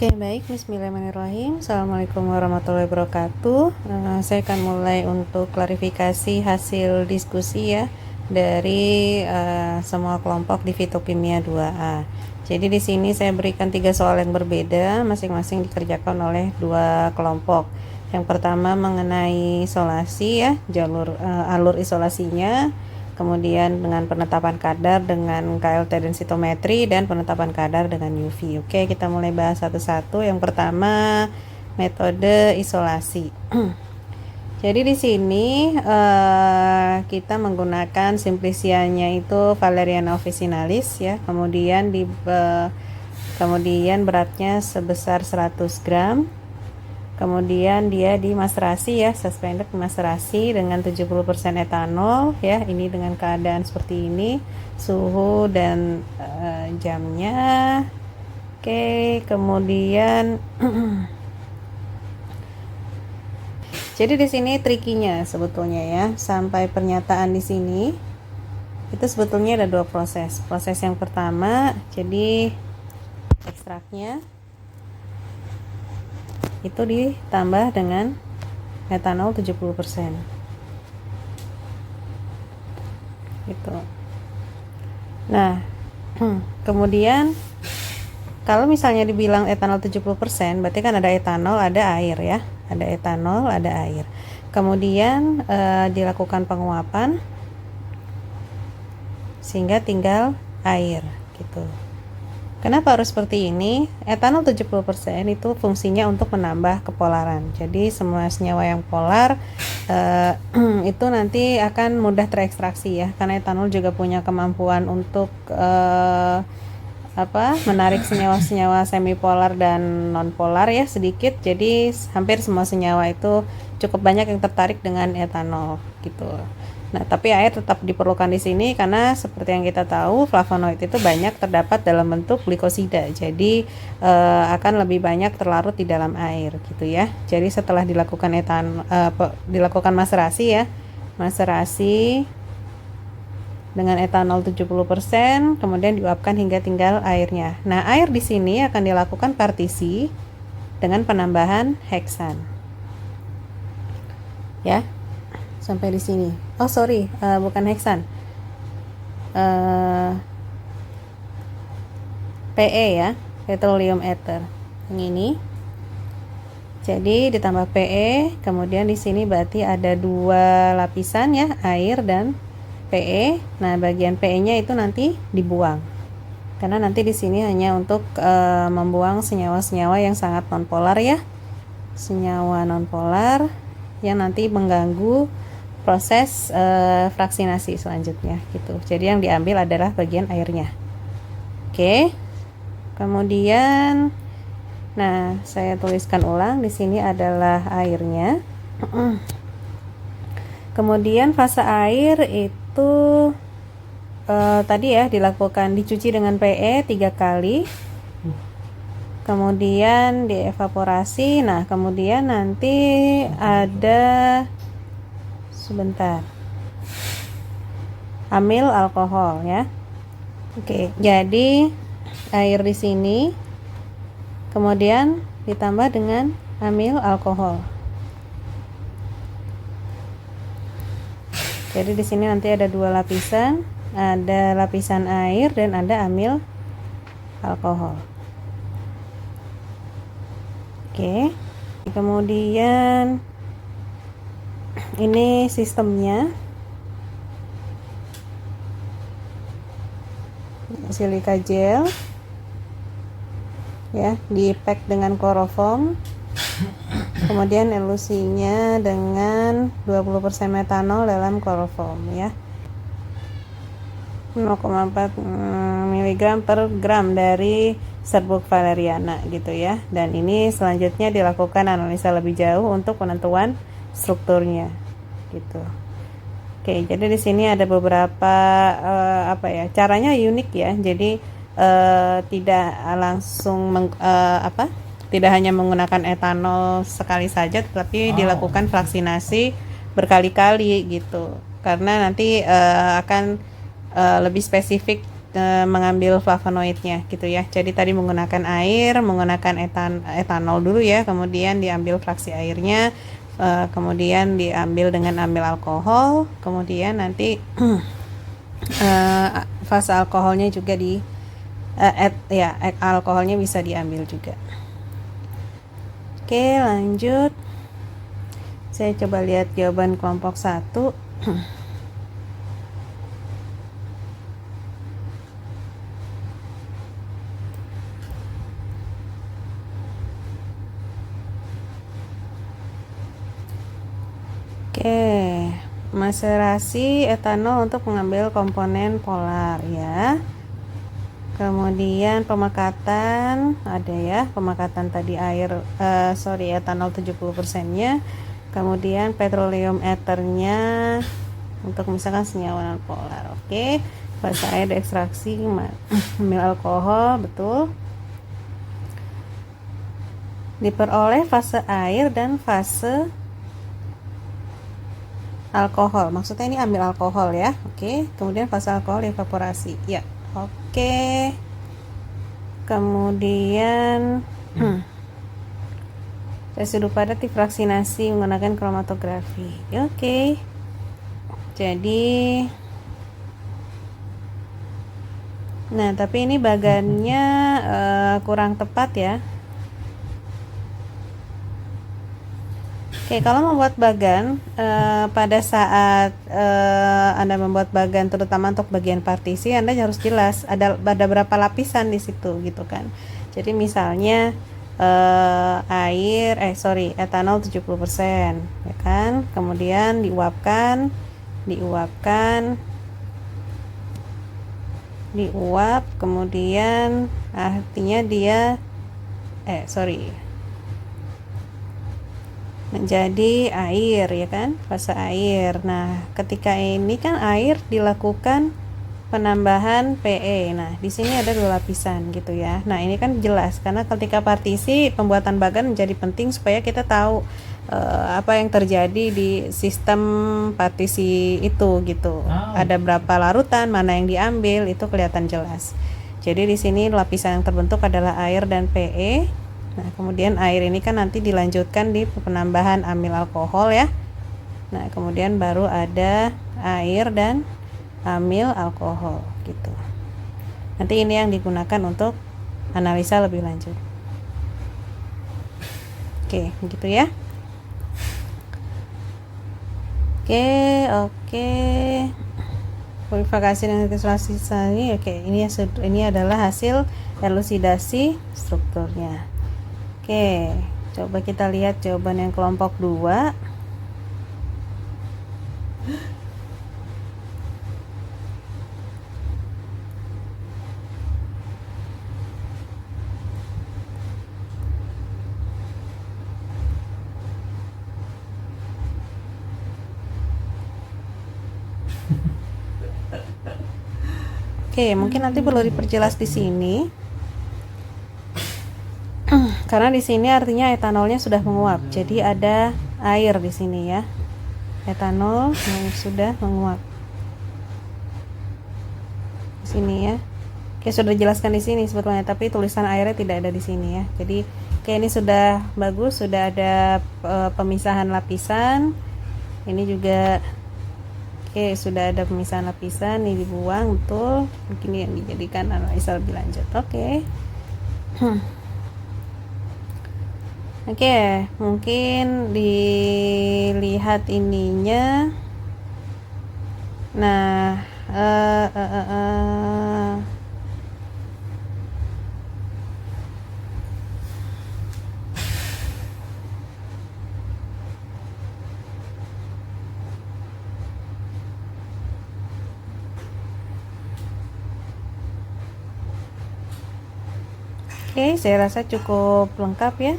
Oke, baik. Bismillahirrahmanirrahim. Assalamualaikum warahmatullahi wabarakatuh. Saya akan mulai untuk klarifikasi hasil diskusi ya dari semua kelompok di fitokimia 2A. Jadi di sini saya berikan 3 soal yang berbeda, masing-masing dikerjakan oleh 2 kelompok. Yang pertama mengenai isolasi ya, alur isolasinya. Kemudian dengan penetapan kadar dengan KLT densitometri dan penetapan kadar dengan UV. Oke, kita mulai bahas satu-satu. Yang pertama metode isolasi. Jadi di sini kita menggunakan simplicianya itu Valeriana officinalis ya. Kemudian beratnya sebesar 100 gram. Kemudian dia dimaserasi ya, suspended dimaserasi dengan 70% etanol ya. Ini dengan keadaan seperti ini, suhu dan jamnya. Oke, kemudian jadi di sini trikinya sebetulnya ya, sampai pernyataan di sini itu sebetulnya ada 2 proses. Proses yang pertama, jadi ekstraknya itu ditambah dengan etanol 70% gitu. Nah kemudian kalau misalnya dibilang etanol 70%, berarti kan ada etanol, ada air ya, ada etanol, ada air. Kemudian dilakukan penguapan sehingga tinggal air gitu. Kenapa harus seperti ini? Etanol 70% itu fungsinya untuk menambah kepolaran. Jadi semua senyawa yang polar itu nanti akan mudah terekstraksi ya, karena etanol juga punya kemampuan untuk menarik senyawa-senyawa semipolar dan nonpolar ya sedikit. Jadi hampir semua senyawa itu cukup banyak yang tertarik dengan etanol gitu. Nah, tapi air tetap diperlukan di sini karena seperti yang kita tahu flavonoid itu banyak terdapat dalam bentuk glikosida. Jadi akan lebih banyak terlarut di dalam air gitu ya. Jadi setelah dilakukan dilakukan maserasi ya. Maserasi dengan etanol 70%, kemudian diuapkan hingga tinggal airnya. Nah, air di sini akan dilakukan partisi dengan penambahan heksan. Ya. Sampai di sini. Oh sorry, bukan heksan. PE ya, petroleum ether. Yang ini. Jadi ditambah PE, kemudian di sini berarti ada 2 lapisan ya, air dan PE. Nah, bagian PE-nya itu nanti dibuang. Karena nanti di sini hanya untuk membuang senyawa-senyawa yang sangat nonpolar ya. Senyawa nonpolar yang nanti mengganggu proses fraksinasi selanjutnya gitu. Jadi yang diambil adalah bagian airnya. Oke. Kemudian nah, saya tuliskan ulang di sini adalah airnya. Kemudian fase air itu tadi ya dilakukan dicuci dengan PE 3 kali. Kemudian dievaporasi. Nah, kemudian nanti ada amil alkohol ya. Oke, jadi air di sini kemudian ditambah dengan amil alkohol. Jadi di sini nanti ada 2 lapisan, ada lapisan air dan ada amil alkohol. Oke. Kemudian ini sistemnya. Silika gel ya, di-pack dengan kloroform. Kemudian elusinya dengan 20% metanol dalam kloroform ya. 0,4 mg per gram dari serbuk valeriana gitu ya. Dan ini selanjutnya dilakukan analisa lebih jauh untuk penentuan strukturnya gitu. Oke, jadi di sini ada beberapa caranya unik ya. Jadi tidak langsung tidak hanya menggunakan etanol sekali saja, tetapi dilakukan fraksinasi berkali-kali gitu. Karena nanti akan lebih spesifik mengambil flavonoidnya gitu ya. Jadi tadi menggunakan air, menggunakan etanol dulu ya, kemudian diambil fraksi airnya, kemudian diambil dengan amil alkohol, kemudian nanti fase alkoholnya juga alkoholnya bisa diambil juga. Oke, lanjut. Saya coba lihat jawaban kelompok 1. Oke, maserasi etanol untuk mengambil komponen polar ya. Kemudian pemakatan ada ya, pemakatan tadi etanol 70%-nya. Kemudian petroleum ethernya untuk misalkan senyawa polar. Oke, fase air ekstraksi amil alkohol, betul. Diperoleh fase air dan fase alkohol, maksudnya ini ambil alkohol ya. Oke, kemudian fase alkohol evaporasi ya. Oke, kemudian residu padat difraksinasi menggunakan kromatografi. Oke, jadi nah tapi ini bagannya kurang tepat ya. Oke, kalau membuat bagan, pada saat Anda membuat bagan, terutama untuk bagian partisi, Anda harus jelas ada berapa lapisan di situ gitu kan. Jadi misalnya etanol 70% ya kan, kemudian diuap, kemudian artinya dia menjadi air ya kan, fase air. Nah, ketika ini kan air dilakukan penambahan PE. Nah, di sini ada 2 lapisan gitu ya. Nah, ini kan jelas karena ketika partisi pembuatan bagan menjadi penting supaya kita tahu apa yang terjadi di sistem partisi itu gitu. Ada berapa larutan, mana yang diambil, itu kelihatan jelas. Jadi di sini lapisan yang terbentuk adalah air dan PE. Nah, kemudian air ini kan nanti dilanjutkan di penambahan amil alkohol ya. Nah, kemudian baru ada air dan amil alkohol gitu. Nanti ini yang digunakan untuk analisa lebih lanjut. Oke, begitu ya. Oke. Purifikasi dan ekstraksi ini. Oke, ini adalah hasil elusidasi strukturnya. Oke, coba kita lihat jawaban yang kelompok 2. Oke, mungkin nanti perlu diperjelas di sini. Karena di sini artinya etanolnya sudah menguap. Jadi ada air di sini ya. Etanol yang sudah menguap. Di sini ya. Oke, sudah dijelaskan di sini sebetulnya, tapi tulisan airnya tidak ada di sini ya. Jadi ini sudah bagus, sudah ada pemisahan lapisan. Ini juga sudah ada pemisahan lapisan, ini dibuang betul. Mungkin yang dijadikan analisa lebih lanjut. Oke, mungkin dilihat ininya. Nah, Oke, saya rasa cukup lengkap ya,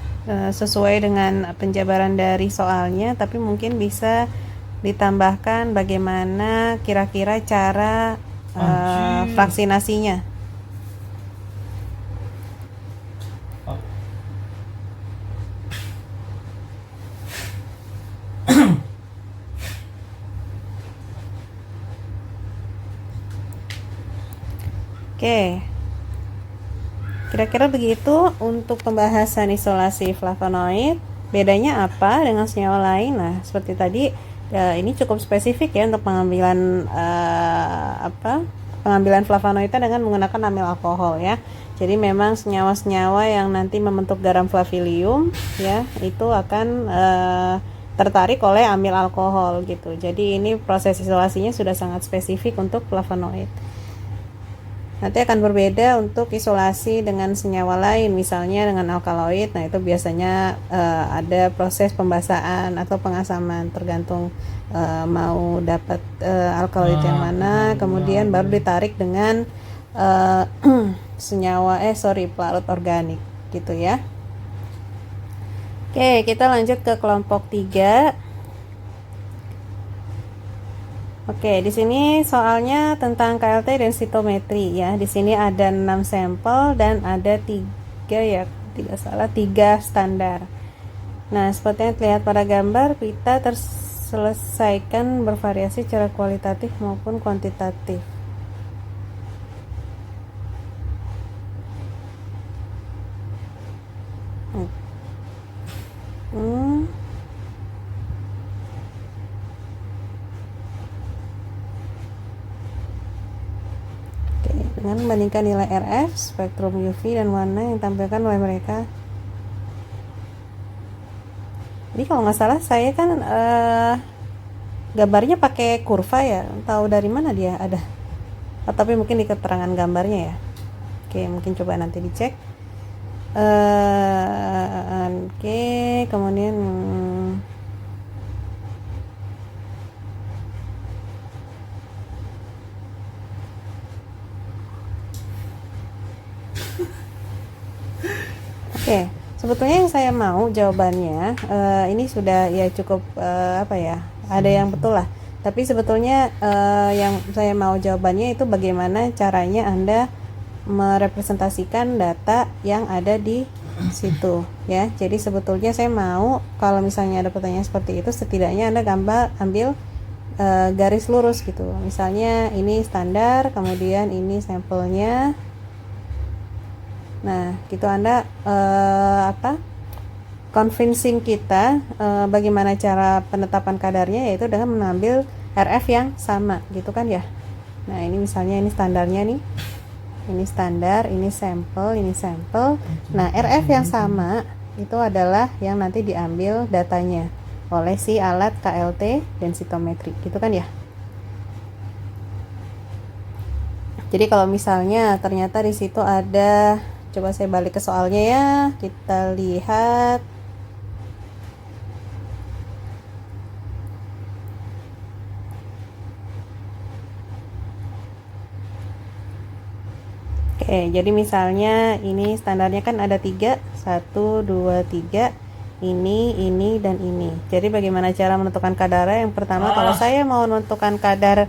sesuai dengan penjabaran dari soalnya, tapi mungkin bisa ditambahkan bagaimana kira-kira cara vaksinasinya. Oke, kira-kira begitu untuk pembahasan isolasi flavonoid. Bedanya apa dengan senyawa lain? Nah, seperti tadi, ini cukup spesifik ya untuk pengambilan pengambilan flavonoidnya dengan menggunakan amil alkohol ya. Jadi memang senyawa-senyawa yang nanti membentuk garam flavilium ya, itu akan tertarik oleh amil alkohol gitu. Jadi ini proses isolasinya sudah sangat spesifik untuk flavonoid. Nanti akan berbeda untuk isolasi dengan senyawa lain, misalnya dengan alkaloid. Nah, itu biasanya ada proses pembasaan atau pengasaman, tergantung mau dapat alkaloid yang mana, kemudian baru ditarik dengan pelarut organik gitu ya. Oke, kita lanjut ke kelompok 3. Oke, di sini soalnya tentang KLT densitometri ya. Di sini ada 6 sampel dan ada 3 standar. Nah, seperti yang terlihat pada gambar, pita terselesaikan bervariasi secara kualitatif maupun kuantitatif. Dengan membandingkan nilai RF, spektrum UV, dan warna yang ditampilkan oleh mereka. Jadi kalau nggak salah saya kan gambarnya pakai kurva ya, tahu dari mana dia ada? Tapi mungkin di keterangan gambarnya ya. Oke, mungkin coba nanti dicek. Oke, kemudian Oke, sebetulnya yang saya mau jawabannya ini sudah ya cukup ada yang betul lah. Tapi sebetulnya yang saya mau jawabannya itu bagaimana caranya Anda merepresentasikan data yang ada di situ ya. Jadi sebetulnya saya mau kalau misalnya ada pertanyaan seperti itu, setidaknya Anda ambil garis lurus gitu. Misalnya ini standar, kemudian ini sampelnya. Nah, gitu Anda convincing kita bagaimana cara penetapan kadarnya, yaitu dengan mengambil RF yang sama gitu kan ya. Nah, ini misalnya ini standarnya nih. Ini standar, ini sampel, ini sampel. Nah, RF yang sama itu adalah yang nanti diambil datanya oleh si alat KLT densitometri gitu kan ya. Jadi kalau misalnya ternyata di situ ada, coba saya balik ke soalnya ya, kita lihat. Oke, jadi misalnya ini standarnya kan ada 3, 1, 2, 3, ini, dan ini. Jadi bagaimana cara menentukan kadarnya? Yang pertama, kalau saya mau menentukan kadar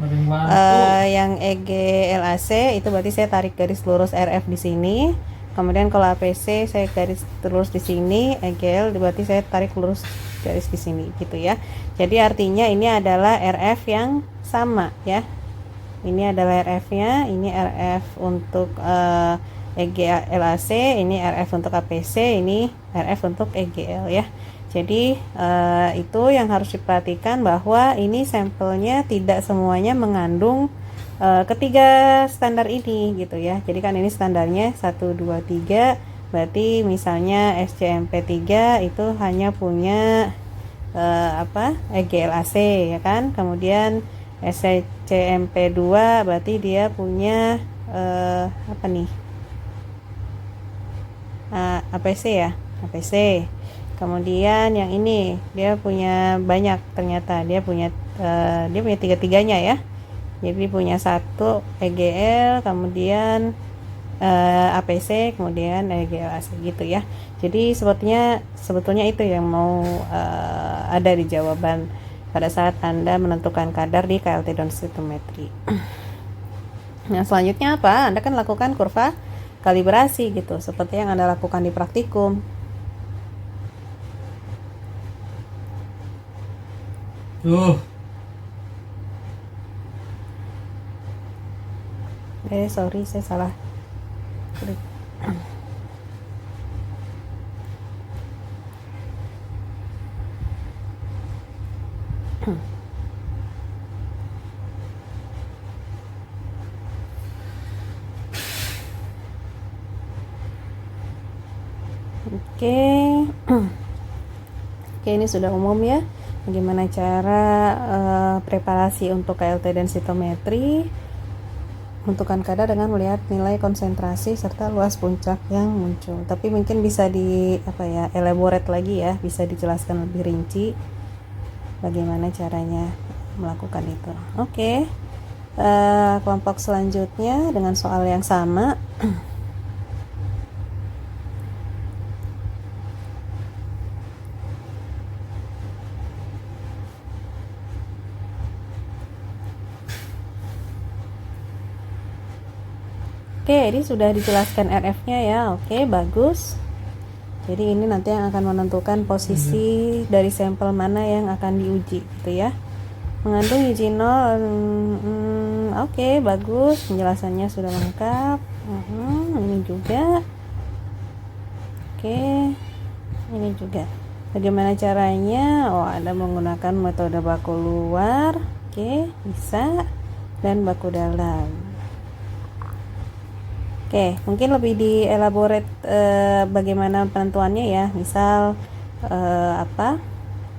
yang EG-LAC, itu berarti saya tarik garis lurus RF di sini. Kemudian kalau APC saya garis lurus di sini, EGL berarti saya tarik lurus garis di sini gitu ya. Jadi artinya ini adalah RF yang sama ya. Ini adalah RF-nya, ini RF untuk EG-LAC, ini RF untuk APC, ini RF untuk EGL ya. Jadi itu yang harus diperhatikan, bahwa ini sampelnya tidak semuanya mengandung ketiga standar ini gitu ya. Jadi kan ini standarnya 1, 2, 3, berarti misalnya SCMP3 itu hanya punya EG-LAC ya kan. Kemudian SCMP2 berarti dia punya APC ya, APC. Kemudian yang ini dia punya banyak, ternyata dia punya tiga-tiganya ya. Jadi punya 1 EGL, kemudian APC, kemudian EGLAC gitu ya. Jadi sebetulnya itu yang mau ada di jawaban pada saat Anda menentukan kadar di KLT densitometri. Nah, selanjutnya apa? Anda kan lakukan kurva kalibrasi gitu, seperti yang Anda lakukan di praktikum. Sorry, saya salah klik. Oke. Oke, ini sudah umum ya. Bagaimana cara preparasi untuk KLT densitometri. Menentukan kadar dengan melihat nilai konsentrasi serta luas puncak yang muncul. Tapi mungkin bisa di elaborate lagi ya, bisa dijelaskan lebih rinci bagaimana caranya melakukan itu. Oke. Kelompok selanjutnya dengan soal yang sama. Oke, ini sudah dijelaskan RF-nya ya. Oke, bagus. Jadi ini nanti yang akan menentukan posisi dari sampel mana yang akan diuji gitu ya. Mengandung eugenol. Oke, bagus. Penjelasannya sudah lengkap. Ini juga. Oke. Ini juga. Bagaimana caranya? Oh, Anda menggunakan metode baku luar. Oke, bisa. Dan baku dalam. Oke, mungkin lebih dielaborate bagaimana penentuannya ya. Misal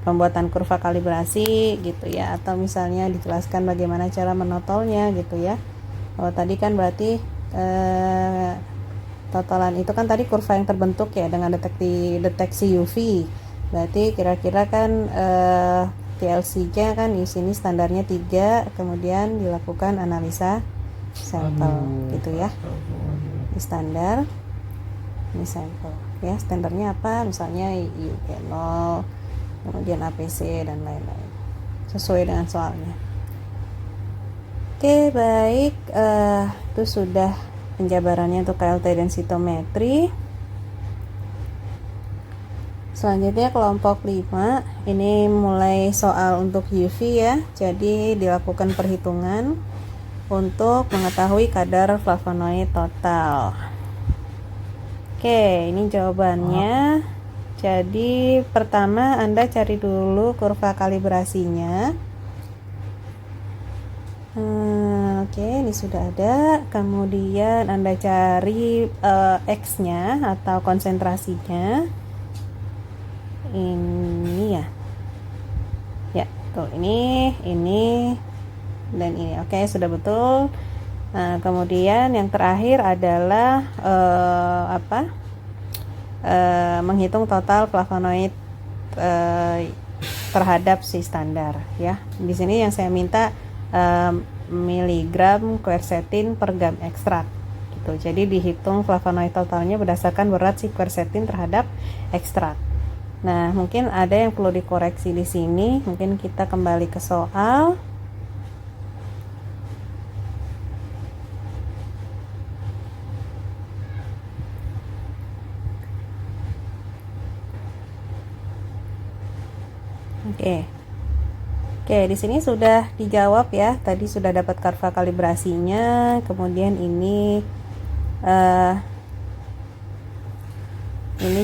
pembuatan kurva kalibrasi gitu ya, atau misalnya dijelaskan bagaimana cara menotolnya gitu ya. Oh, tadi kan berarti totalan itu kan tadi kurva yang terbentuk ya dengan deteksi UV. Berarti kira-kira kan TLC-nya kan di sini standarnya 3, kemudian dilakukan analisa sampel gitu ya. Ini standar, ini sampel ya. Standarnya apa? Misalnya IUG0, kemudian APC dan lain-lain sesuai dengan soalnya. Oke, baik, itu sudah penjabarannya untuk KLT densitometri. Selanjutnya kelompok 5, ini mulai soal untuk UV ya. Jadi dilakukan perhitungan untuk mengetahui kadar flavonoid total. Oke, ini jawabannya. Jadi pertama Anda cari dulu kurva kalibrasinya. Oke, ini sudah ada. Kemudian Anda cari X-nya atau konsentrasinya. Ini ya. Ya, tuh ini dan ini. Oke, sudah betul. Nah, kemudian yang terakhir adalah menghitung total flavonoid terhadap si standar ya. Di sini yang saya minta miligram quercetin per gram ekstrak gitu. Jadi dihitung flavonoid totalnya berdasarkan berat si quercetin terhadap ekstrak. Nah, mungkin ada yang perlu dikoreksi di sini. Mungkin kita kembali ke soal. Oke, di sini sudah dijawab ya. Tadi sudah dapat kurva kalibrasinya. Kemudian ini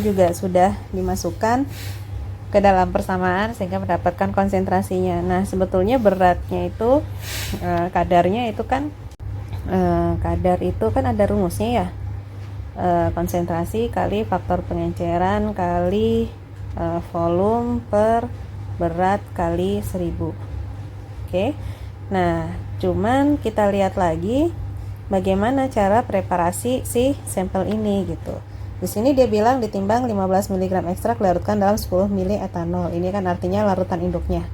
juga sudah dimasukkan ke dalam persamaan sehingga mendapatkan konsentrasinya. Nah, sebetulnya beratnya itu kadarnya itu kan kadar itu kan ada rumusnya ya. Konsentrasi kali faktor pengenceran kali volume per berat kali 1000. Oke. Nah, cuman kita lihat lagi bagaimana cara preparasi si sampel ini gitu. Di sini dia bilang ditimbang 15 mg ekstrak larutkan dalam 10 ml etanol. Ini kan artinya larutan induknya.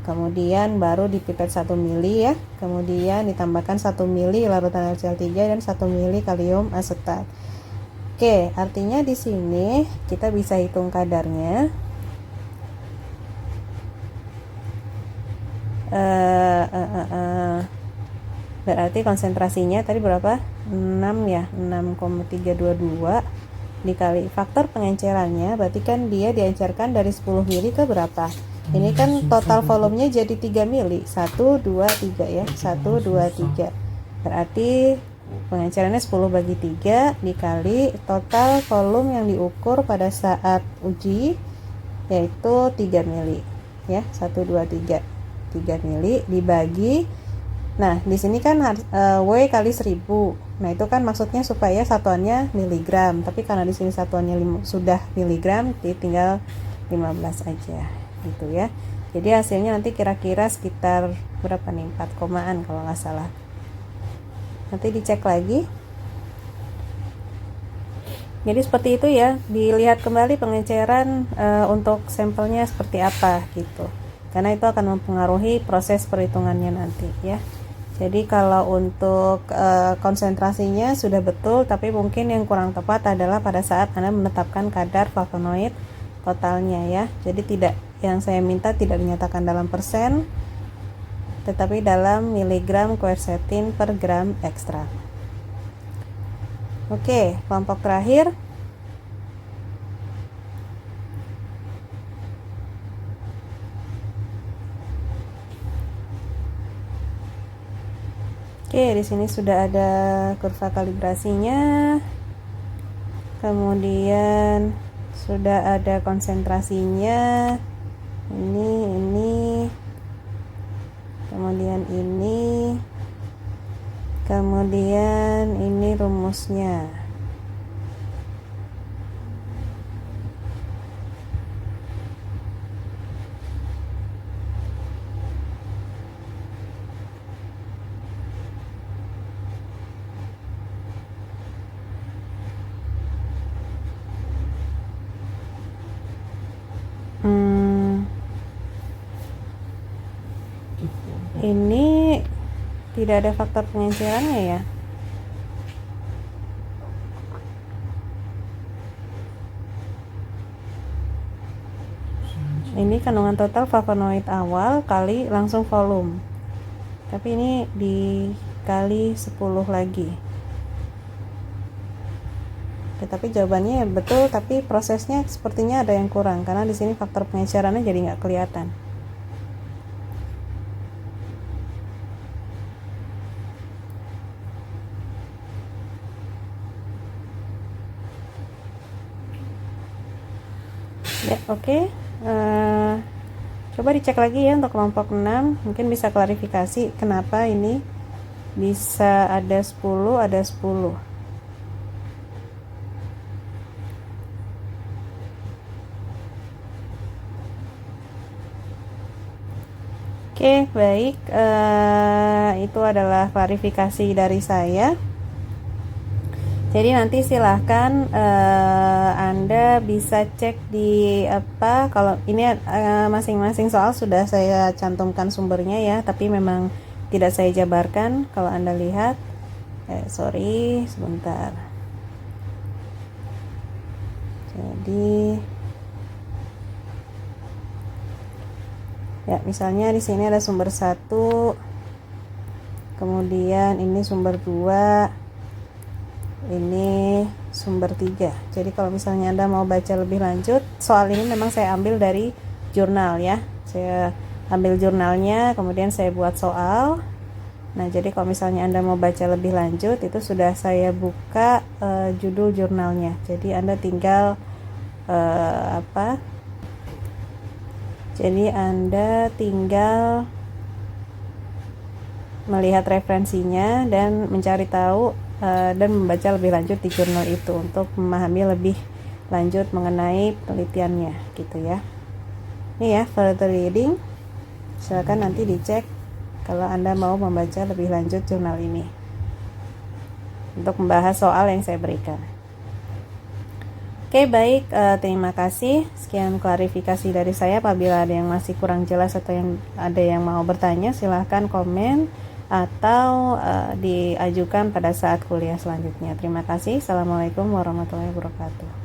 Kemudian baru dipipet 1 ml ya. Kemudian ditambahkan 1 ml larutan HCl3 dan 1 ml kalium asetat. Oke, artinya di sini kita bisa hitung kadarnya. Berarti konsentrasinya tadi berapa? 6 ya, 6,322 dikali faktor pengencerannya, berarti kan dia diencerkan dari 10 mili ke berapa? Ini kan total volumenya jadi 3 mili. 1, 2, 3 ya. 1, 2, 3. Berarti Pengencerannya 10/3 dikali total volume yang diukur pada saat uji, yaitu 3 mili ya, 1 2 3 mili dibagi, nah di sini kan W kali 1000. Nah itu kan maksudnya supaya satuannya miligram, tapi karena di sini satuannya sudah miligram, jadi tinggal 15 aja gitu ya. Jadi hasilnya nanti kira-kira sekitar berapa nih, 4 komaan kalau nggak salah. Nanti dicek lagi. Jadi seperti itu ya, dilihat kembali pengenceran untuk sampelnya seperti apa gitu, karena itu akan mempengaruhi proses perhitungannya nanti ya. Jadi kalau untuk konsentrasinya sudah betul, tapi mungkin yang kurang tepat adalah pada saat Anda menetapkan kadar flavonoid totalnya ya. Jadi tidak, yang saya minta tidak dinyatakan dalam persen, tetapi dalam miligram quercetin per gram ekstrak. Oke, kelompok terakhir. Oke, di sini sudah ada kurva kalibrasinya. Kemudian sudah ada konsentrasinya. Ini. Kemudian ini. Kemudian ini rumusnya. Ini tidak ada faktor pengencerannya ya. Ini kandungan total flavonoid awal kali langsung volume. Tapi ini dikali 10 lagi. Tapi jawabannya betul, tapi prosesnya sepertinya ada yang kurang karena di sini faktor pengencerannya jadi nggak kelihatan. Ya, oke. Coba dicek lagi ya untuk kelompok 6, mungkin bisa klarifikasi kenapa ini bisa ada 10, ada 10. Oke, baik. Itu adalah klarifikasi dari saya. Jadi nanti silahkan Anda bisa cek di apa, kalau ini masing-masing soal sudah saya cantumkan sumbernya ya, tapi memang tidak saya jabarkan. Kalau Anda lihat, sorry sebentar. Jadi ya, misalnya di sini ada sumber 1, kemudian ini sumber 2, ini sumber 3. Jadi kalau misalnya Anda mau baca lebih lanjut, soal ini memang saya ambil dari jurnal ya. Saya ambil jurnalnya, kemudian saya buat soal. Nah, jadi kalau misalnya Anda mau baca lebih lanjut, itu sudah saya buka judul jurnalnya. Jadi Anda tinggal Jadi Anda tinggal melihat referensinya dan mencari tahu dan membaca lebih lanjut di jurnal itu untuk memahami lebih lanjut mengenai penelitiannya gitu ya. Ini ya further reading. Silakan nanti dicek kalau Anda mau membaca lebih lanjut jurnal ini untuk membahas soal yang saya berikan. Oke, baik, terima kasih. Sekian klarifikasi dari saya. Apabila ada yang masih kurang jelas atau yang ada yang mau bertanya, silahkan komen atau diajukan pada saat kuliah selanjutnya. Terima kasih. Assalamualaikum warahmatullahi wabarakatuh.